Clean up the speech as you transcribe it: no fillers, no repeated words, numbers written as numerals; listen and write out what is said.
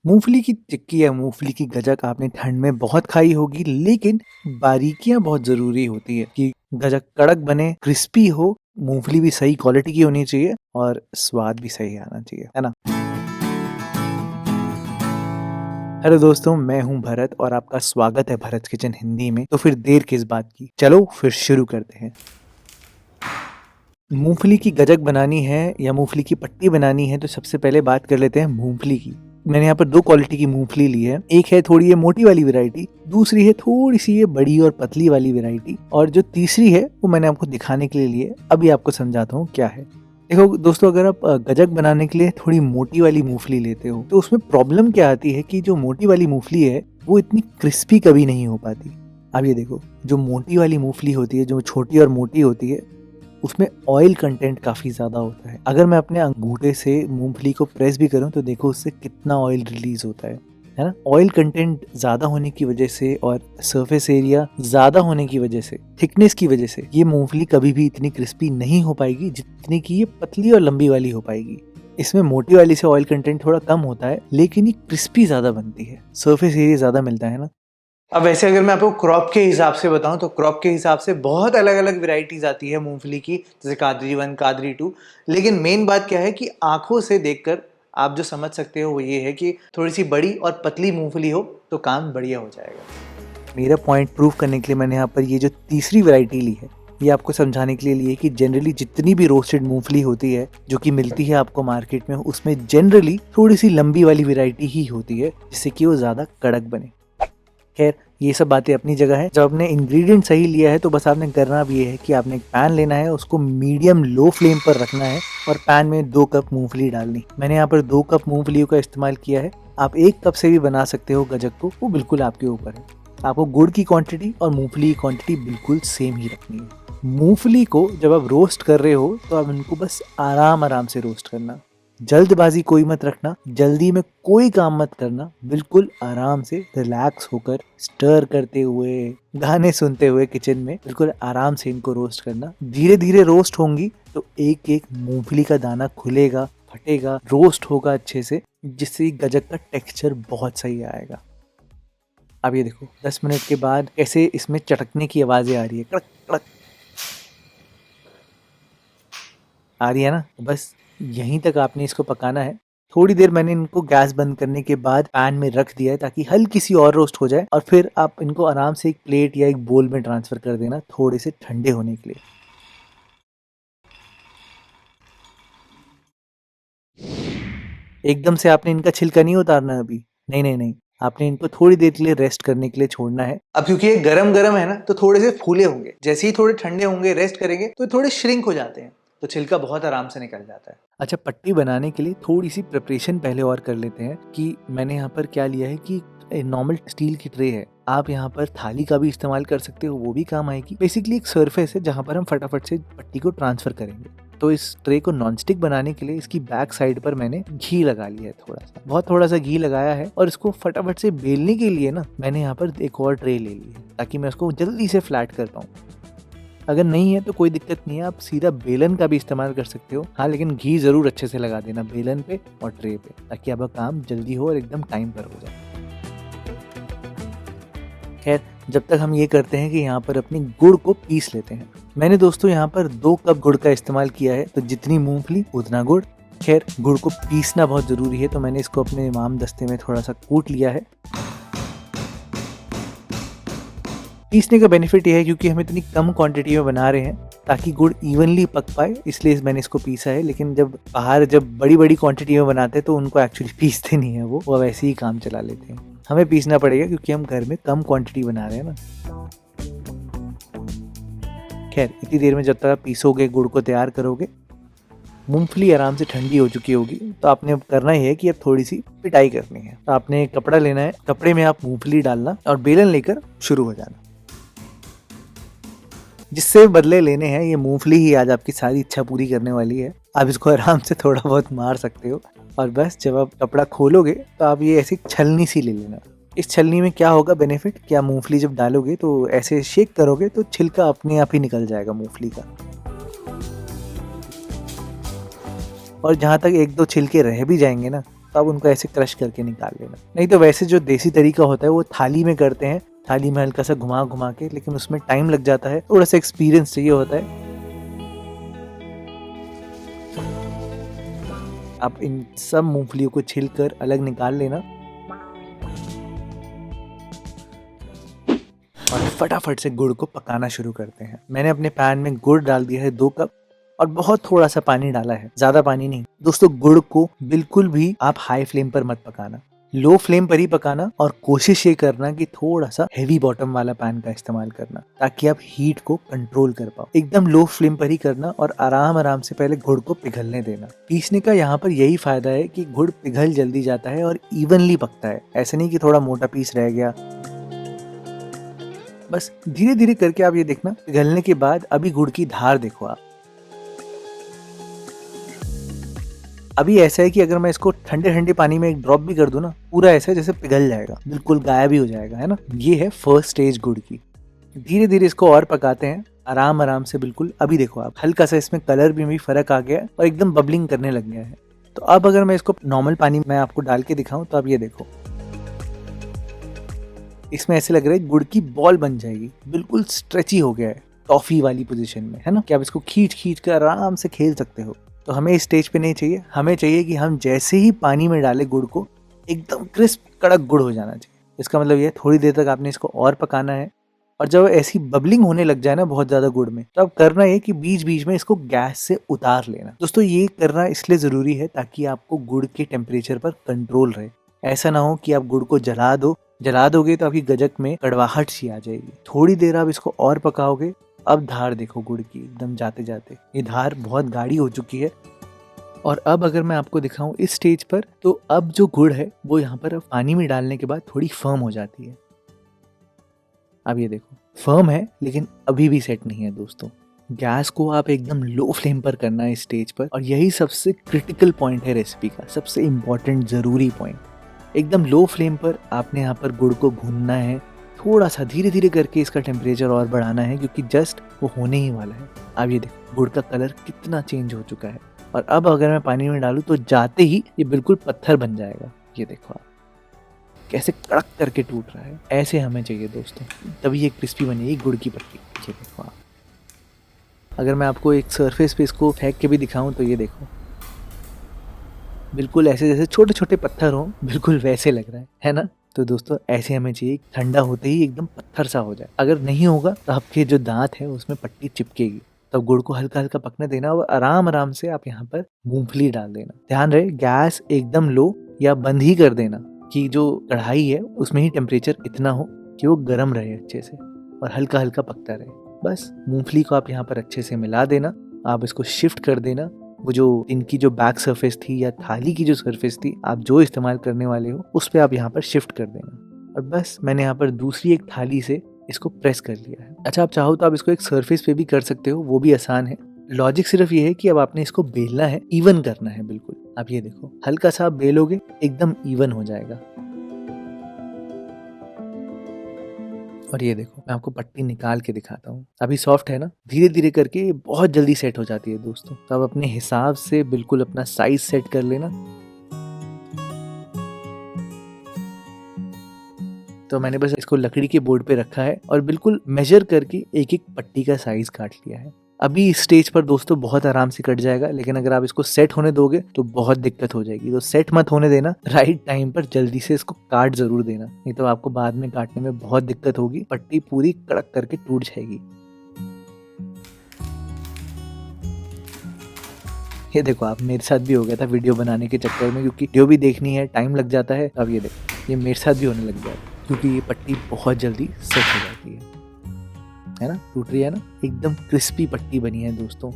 मूंगफली की चिक्की या मूंगफली की गजक आपने ठंड में बहुत खाई होगी, लेकिन बारीकियां बहुत जरूरी होती है कि गजक कड़क बने, क्रिस्पी हो, मूंगफली भी सही क्वालिटी की होनी चाहिए और स्वाद भी सही आना चाहिए, है ना। हेलो दोस्तों, मैं हूं भरत और आपका स्वागत है भरत किचन हिंदी में। तो फिर देर किस बात की, चलो फिर शुरू करते हैं। मूंगफली की गजक बनानी है या मूंगफली की पट्टी बनानी है तो सबसे पहले बात कर लेते हैं मूंगफली की। मैंने यहाँ पर दो क्वालिटी की मूंगफली ली है। एक है थोड़ी ये मोटी वाली वैरायटी, दूसरी है थोड़ी सी ये बड़ी और पतली वाली वैरायटी, और जो तीसरी है वो मैंने आपको दिखाने के लिए ली है। अभी आपको समझाता हूँ क्या है। देखो दोस्तों, अगर आप गजक बनाने के लिए थोड़ी मोटी वाली मूंगफली लेते हो तो उसमें प्रॉब्लम क्या आती है कि जो मोटी वाली मूंगफली है वो इतनी क्रिस्पी कभी नहीं हो पाती। अब ये देखो, जो मोटी वाली मूंगफली होती है, जो छोटी और मोटी होती है, उसमें ऑयल कंटेंट काफ़ी ज़्यादा होता है। अगर मैं अपने अंगूठे से मूंगफली को प्रेस भी करूं तो देखो उससे कितना ऑयल रिलीज होता है ना। ऑयल कंटेंट ज़्यादा होने की वजह से और सरफेस एरिया ज़्यादा होने की वजह से, थिकनेस की वजह से, ये मूंगफली कभी भी इतनी क्रिस्पी नहीं हो पाएगी जितनी कि ये पतली और लंबी वाली हो पाएगी। इसमें मोटी वाली से ऑयल कंटेंट थोड़ा कम होता है, लेकिन ये क्रिस्पी ज़्यादा बनती है, सरफेस एरिया ज़्यादा मिलता है ना। अब वैसे अगर मैं आपको क्रॉप के हिसाब से बताऊं तो क्रॉप के हिसाब से बहुत अलग अलग वैरायटीज आती है मूंगफली की, जैसे कादरी 1, कादरी 2। लेकिन मेन बात क्या है कि आंखों से देखकर आप जो समझ सकते हो वो ये है कि थोड़ी सी बड़ी और पतली मूंगफली हो तो काम बढ़िया हो जाएगा। मेरा पॉइंट प्रूव करने के लिए मैंने यहाँ पर ये जो तीसरी वैरायटी ली है, ये आपको समझाने के लिए ली है कि जनरली जितनी भी रोस्टेड मूंगफली होती है जो कि मिलती है आपको मार्केट में, उसमें जनरली थोड़ी सी लंबी वाली वैरायटी ही होती है जिससे कि वो ज़्यादा कड़क बने। खैर, ये सब बातें अपनी जगह है। जब आपने इंग्रेडिएंट सही लिया है तो बस आपने करना भी ये है कि आपने एक पैन लेना है, उसको मीडियम लो फ्लेम पर रखना है और पैन में 2 कप मूंगफली डालनी। मैंने यहाँ पर 2 कप मूंगफलियों का इस्तेमाल किया है। आप 1 कप से भी बना सकते हो गजक को, वो बिल्कुल आपके ऊपर है। आपको गुड़ की क्वांटिटी और मूंगफली की क्वांटिटी बिल्कुल सेम ही रखनी है। मूंगफली को जब आप रोस्ट कर रहे हो तो आप इनको बस आराम आराम से रोस्ट करना, जल्दबाजी कोई मत रखना, जल्दी में कोई काम मत करना। बिल्कुल आराम से रिलैक्स होकर, स्टर करते हुए, गाने सुनते हुए किचन में बिल्कुल आराम से इनको रोस्ट करना। धीरे धीरे रोस्ट होंगी तो एक एक मूंगफली का दाना खुलेगा, फटेगा, रोस्ट होगा अच्छे से, जिससे गजक का टेक्सचर बहुत सही आएगा। अब ये देखो 10 मिनट के बाद कैसे इसमें चटकने की आवाजें आ रही है, कड़क कड़क आ रही है ना। बस यहीं तक आपने इसको पकाना है। थोड़ी देर मैंने इनको गैस बंद करने के बाद पैन में रख दिया है ताकि हल्की सी और रोस्ट हो जाए, और फिर आप इनको आराम से एक प्लेट या एक बोल में ट्रांसफर कर देना थोड़े से ठंडे होने के लिए। एकदम से आपने इनका छिलका नहीं उतारना अभी, नहीं नहीं नहीं, आपने इनको थोड़ी देर के लिए रेस्ट करने के लिए छोड़ना है। अब क्योंकि ये गरम गरम है ना तो थोड़े से फूले होंगे, जैसे ही थोड़े ठंडे होंगे, रेस्ट करेंगे तो थोड़े श्रिंक हो जाते हैं, तो छिलका बहुत आराम से निकल जाता है। अच्छा, पट्टी बनाने के लिए थोड़ी सी प्रिपरेशन पहले और कर लेते हैं कि मैंने यहाँ पर क्या लिया है कि नॉर्मल स्टील की ट्रे है। आप यहाँ पर थाली का भी इस्तेमाल कर सकते हो, वो भी काम आएगी। बेसिकली एक सरफेस है जहाँ पर हम फटाफट से पट्टी को ट्रांसफर करेंगे। तो इस ट्रे को नॉनस्टिक बनाने के लिए इसकी बैक साइड पर मैंने घी लगा लिया है, थोड़ा सा, बहुत थोड़ा सा घी लगाया है। और इसको फटाफट से बेलने के लिए ना मैंने यहाँ पर एक और ट्रे ले ली है ताकि मैं उसको जल्दी से फ्लैट कर पाऊँ। अगर नहीं है तो कोई दिक्कत नहीं है, आप सीधा बेलन का भी इस्तेमाल कर सकते हो। हाँ, लेकिन घी जरूर अच्छे से लगा देना बेलन पे और ट्रे पे, ताकि आपका काम जल्दी हो और एकदम टाइम पर हो जाए। खैर, जब तक हम ये करते हैं कि यहाँ पर अपनी गुड़ को पीस लेते हैं। मैंने दोस्तों यहाँ पर 2 कप गुड़ का इस्तेमाल किया है, तो जितनी मूंगफली उतना गुड़। खैर, गुड़ को पीसना बहुत जरूरी है, तो मैंने इसको अपने इमाम दस्ते में थोड़ा सा कूट लिया है। पीसने का बेनिफिट ये है क्योंकि हम इतनी कम क्वांटिटी में बना रहे हैं ताकि गुड़ इवनली पक पाए, इसलिए मैंने इसको पीसा है। लेकिन जब बाहर जब बड़ी बड़ी क्वांटिटी में बनाते हैं तो उनको एक्चुअली पीसते नहीं है, वो वैसे ही काम चला लेते हैं। हमें पीसना पड़ेगा क्योंकि हम घर में कम क्वांटिटी बना रहे हैं ना। खैर, इतनी देर में जब तक आप पीसोगे, गुड़ को तैयार करोगे, मूंगफली आराम से ठंडी हो चुकी होगी। तो आपने अब करना ही है कि अब थोड़ी सी पिटाई करनी है। तो आपने एक कपड़ा लेना है, कपड़े में आप मूंगफली डालना और बेलन लेकर शुरू हो जाना। जिससे बदले लेने हैं, ये मूंगफली ही आज आपकी सारी इच्छा पूरी करने वाली है। आप इसको आराम से थोड़ा बहुत मार सकते हो, और बस जब आप कपड़ा खोलोगे तो आप ये ऐसी छलनी सी ले लेना। इस छलनी में क्या होगा बेनिफिट, क्या मूंगफली जब डालोगे तो ऐसे शेक करोगे तो छिलका अपने आप ही निकल जाएगा मूंगफली का। और जहाँ तक 1-2 छिलके रह भी जाएंगे ना, तो आप उनको ऐसे क्रश करके निकाल लेना। नहीं तो वैसे जो देसी तरीका होता है वो थाली में करते हैं, थाली में हल्का सा घुमा घुमा के, लेकिन उसमें टाइम लग जाता है, थोड़ा सा एक्सपीरियंस चाहिए होता है। आप इन सब मूंगफलियों को छिलकर अलग निकाल लेना और फटाफट से गुड़ को पकाना शुरू करते हैं। मैंने अपने पैन में गुड़ डाल दिया है 2 कप और बहुत थोड़ा सा पानी डाला है, ज्यादा पानी नहीं। दोस्तों गुड़ को बिल्कुल भी आप हाई फ्लेम पर मत पकाना, लो फ्लेम पर ही पकाना और कोशिश ये करना कि थोड़ा सा हेवी बॉटम वाला पैन का इस्तेमाल करना ताकि आप हीट को कंट्रोल कर पाओ। एकदम लो फ्लेम पर ही करना और आराम आराम से पहले गुड़ को पिघलने देना। पीसने का यहाँ पर यही फायदा है कि गुड़ पिघल जल्दी जाता है और इवनली पकता है, ऐसे नहीं कि थोड़ा मोटा पीस रह गया। बस धीरे धीरे करके आप ये देखना, पिघलने के बाद अभी गुड़ की धार देखो आप। अभी ऐसा है कि अगर मैं इसको ठंडे ठंडे पानी में एक ड्रॉप भी कर दूं ना, पूरा ऐसा जैसे पिघल जाएगा, बिल्कुल गायब ही हो जाएगा, है ना। ये है फर्स्ट स्टेज गुड़ की। धीरे धीरे इसको और पकाते हैं आराम आराम से, बिल्कुल। अभी देखो आप, हल्का सा इसमें कलर भी फर्क आ गया है और एकदम बबलिंग करने लग गया है। तो अब अगर मैं इसको नॉर्मल पानी में आपको डाल के दिखाऊं तो अब ये देखो, इसमें ऐसे लग रहा है गुड़ की बॉल बन जाएगी, बिल्कुल स्ट्रेची हो गया है, टॉफी वाली पोजीशन में, है ना, कि आप इसको खींच खींच कर आराम से खेल सकते हो। तो हमें इस स्टेज पे नहीं चाहिए, हमें चाहिए कि हम जैसे ही पानी में डालें गुड़ को, एकदम क्रिस्प कड़क गुड़ हो जाना चाहिए। इसका मतलब ये थोड़ी देर तक आपने इसको और पकाना है और जब ऐसी बबलिंग होने लग जाए ना बहुत ज्यादा गुड़ में, तो अब करना है कि बीच बीच में इसको गैस से उतार लेना। दोस्तों ये करना इसलिए जरूरी है ताकि आपको गुड़ के टेम्परेचर पर कंट्रोल रहे। ऐसा ना हो कि आप गुड़ को जला दोगे तो आपकी गजक में कड़वाहट सी आ जाएगी। थोड़ी देर आप इसको और पकाओगे। अब धार देखो गुड़ की, एकदम जाते जाते ये धार बहुत गाढ़ी हो चुकी है। और अब अगर मैं आपको दिखाऊं इस स्टेज पर, तो अब जो गुड़ है वो यहाँ पर अब पानी में डालने के बाद थोड़ी फर्म हो जाती है। अब ये देखो फर्म है लेकिन अभी भी सेट नहीं है। दोस्तों गैस को आप एकदम लो फ्लेम पर करना है इस स्टेज पर, और यही सबसे क्रिटिकल पॉइंट है रेसिपी का, सबसे इम्पोर्टेंट जरूरी पॉइंट। एकदम लो फ्लेम पर आपने यहाँ पर गुड़ को भूनना है, थोड़ा सा धीरे धीरे करके इसका टेम्परेचर और बढ़ाना है क्योंकि जस्ट वो होने ही वाला है। अब ये देखो गुड़ का कलर कितना चेंज हो चुका है, और अब अगर मैं पानी में डालूं तो जाते ही ये बिल्कुल पत्थर बन जाएगा। ये देखो आप कैसे कड़क करके टूट रहा है, ऐसे हमें चाहिए दोस्तों, तभी ये क्रिस्पी बनेगी गुड़ की पट्टी। ये देखो आप, अगर मैं आपको एक सरफेस पे इसको फेंक के भी दिखाऊं तो ये देखो बिल्कुल ऐसे जैसे छोटे छोटे पत्थर हो, बिल्कुल वैसे लग रहा है ना। तो दोस्तों ऐसे हमें चाहिए, ठंडा होते ही एकदम पत्थर सा हो जाए। अगर नहीं होगा तो आपके जो दांत है उसमें पट्टी चिपकेगी। तब गुड़ को हल्का हल्का पकने देना और आराम आराम से आप यहाँ पर मूंगफली डाल देना। ध्यान रहे गैस एकदम लो या बंद ही कर देना कि जो कढ़ाई है उसमें ही टेम्परेचर इतना हो कि वो गर्म रहे अच्छे से और हल्का हल्का पकता रहे। बस मूंगफली को आप यहाँ पर अच्छे से मिला देना। आप इसको शिफ्ट कर देना, वो जो इनकी जो बैक सरफेस थी या थाली की जो सरफेस थी, आप जो इस्तेमाल करने वाले हो उस पर आप यहाँ पर शिफ्ट कर देना। और बस मैंने यहाँ पर दूसरी एक थाली से इसको प्रेस कर लिया है। अच्छा, आप चाहो तो आप इसको एक सरफेस पे भी कर सकते हो, वो भी आसान है। लॉजिक सिर्फ ये है कि अब आपने इसको बेलना है, इवन करना है बिल्कुल। आप ये देखो हल्का सा आप बेलोगे एकदम इवन हो जाएगा। और ये देखो मैं आपको पट्टी निकाल के दिखाता हूँ, अभी सॉफ्ट है ना। धीरे धीरे करके बहुत जल्दी सेट हो जाती है दोस्तों। तो आप अपने हिसाब से बिल्कुल अपना साइज सेट कर लेना। तो मैंने बस इसको लकड़ी के बोर्ड पे रखा है और बिल्कुल मेजर करके एक एक पट्टी का साइज काट लिया है। अभी इस स्टेज पर दोस्तों बहुत आराम से कट जाएगा, लेकिन अगर आप इसको सेट होने दोगे तो बहुत दिक्कत हो जाएगी। तो सेट मत होने देना, राइट टाइम पर जल्दी से इसको काट जरूर देना, नहीं तो आपको बाद में काटने में बहुत दिक्कत होगी, पट्टी पूरी कड़क करके टूट जाएगी। ये देखो आप, मेरे साथ भी हो गया था वीडियो बनाने के चक्कर में, क्योंकि वीडियो भी देखनी है, टाइम लग जाता है। अब ये देखो ये मेरे साथ भी होने लग गया क्योंकि ये पट्टी बहुत जल्दी सेट हो जाती है ना। टूट रही है ना, एकदम क्रिस्पी पट्टी बनी है दोस्तों।